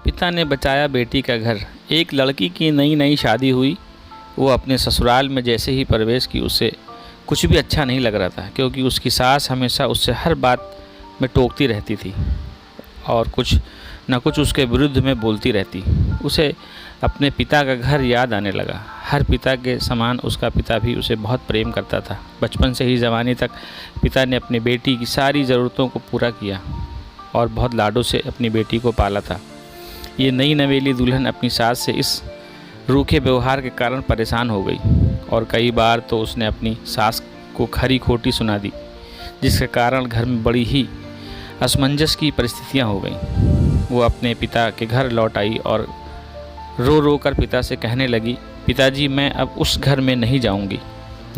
पिता ने बचाया बेटी का घर। एक लड़की की नई नई शादी हुई। वो अपने ससुराल में जैसे ही प्रवेश की उसे कुछ भी अच्छा नहीं लग रहा था, क्योंकि उसकी सास हमेशा उससे हर बात में टोकती रहती थी और कुछ न कुछ उसके विरुद्ध में बोलती रहती। उसे अपने पिता का घर याद आने लगा। हर पिता के समान उसका पिता भी उसे बहुत प्रेम करता था। बचपन से ही जवानी तक पिता ने अपनी बेटी की सारी ज़रूरतों को पूरा किया और बहुत लाडों से अपनी बेटी को पाला था। ये नई नवेली दुल्हन अपनी सास से इस रूखे व्यवहार के कारण परेशान हो गई और कई बार तो उसने अपनी सास को खरी खोटी सुना दी, जिसके कारण घर में बड़ी ही असमंजस की परिस्थितियां हो गईं। वो अपने पिता के घर लौट आई और रो रो कर पिता से कहने लगी, पिताजी मैं अब उस घर में नहीं जाऊंगी,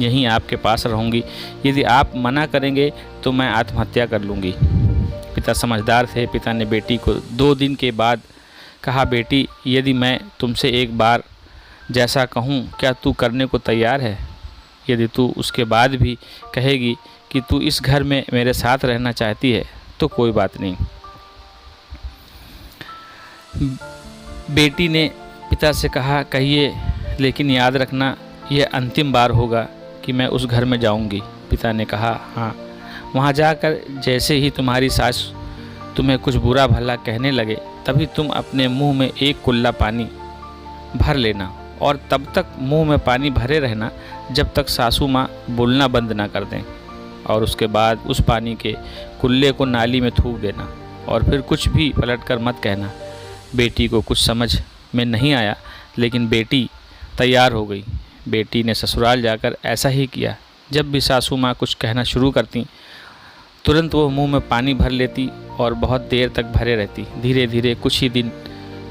यहीं आपके पास रहूंगी। यदि आप मना करेंगे तो मैं आत्महत्या कर लूँगी। पिता समझदार थे। पिता ने बेटी को 2 दिन के बाद कहा, बेटी यदि मैं तुमसे एक बार जैसा कहूँ क्या तू करने को तैयार है? यदि तू उसके बाद भी कहेगी कि तू इस घर में मेरे साथ रहना चाहती है तो कोई बात नहीं। बेटी ने पिता से कहा, कहिए, लेकिन याद रखना यह अंतिम बार होगा कि मैं उस घर में जाऊंगी। पिता ने कहा, हाँ, वहाँ जाकर जैसे ही तुम्हारी सास तुम्हें कुछ बुरा भला कहने लगे तभी तुम अपने मुंह में एक कुल्ला पानी भर लेना और तब तक मुंह में पानी भरे रहना जब तक सासू माँ बोलना बंद ना कर दें, और उसके बाद उस पानी के कुल्ले को नाली में थूक देना और फिर कुछ भी पलटकर मत कहना। बेटी को कुछ समझ में नहीं आया, लेकिन बेटी तैयार हो गई। बेटी ने ससुराल जाकर ऐसा ही किया। जब भी सासू माँ कुछ कहना शुरू करती तुरंत वो मुंह में पानी भर लेती और बहुत देर तक भरे रहती। धीरे धीरे कुछ ही दिन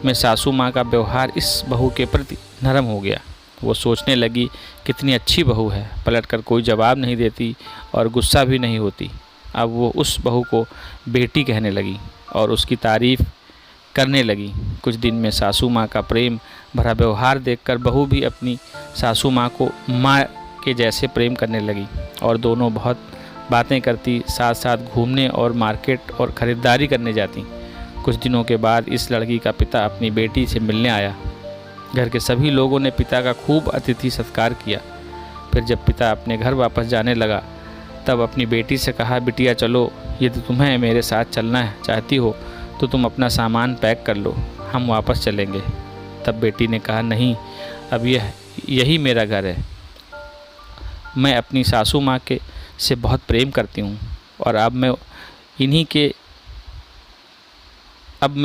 में सासू माँ का व्यवहार इस बहू के प्रति नरम हो गया। वो सोचने लगी, कितनी अच्छी बहू है, पलटकर कोई जवाब नहीं देती और गुस्सा भी नहीं होती। अब वो उस बहू को बेटी कहने लगी और उसकी तारीफ़ करने लगी। कुछ दिन में सासू माँ का प्रेम भरा व्यवहार देखकर बहू भी अपनी सासू माँ को माँ के जैसे प्रेम करने लगी और दोनों बहुत बातें करती, साथ साथ घूमने और मार्केट और ख़रीदारी करने जाती। कुछ दिनों के बाद इस लड़की का पिता अपनी बेटी से मिलने आया। घर के सभी लोगों ने पिता का खूब अतिथि सत्कार किया। फिर जब पिता अपने घर वापस जाने लगा तब अपनी बेटी से कहा, बिटिया चलो, यदि तुम्हें मेरे साथ चलना चाहती हो तो तुम अपना सामान पैक कर लो, हम वापस चलेंगे। तब बेटी ने कहा, नहीं, अब यही मेरा घर है। मैं अपनी सासू माँ के से बहुत प्रेम करती हूँ और अब मैं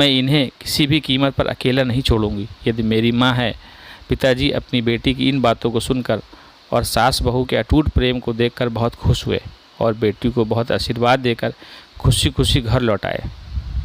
इन्हें किसी भी कीमत पर अकेला नहीं छोड़ूंगी। यदि मेरी माँ है। पिताजी अपनी बेटी की इन बातों को सुनकर और सास बहू के अटूट प्रेम को देखकर बहुत खुश हुए और बेटी को बहुत आशीर्वाद देकर खुशी खुशी घर लौटाए।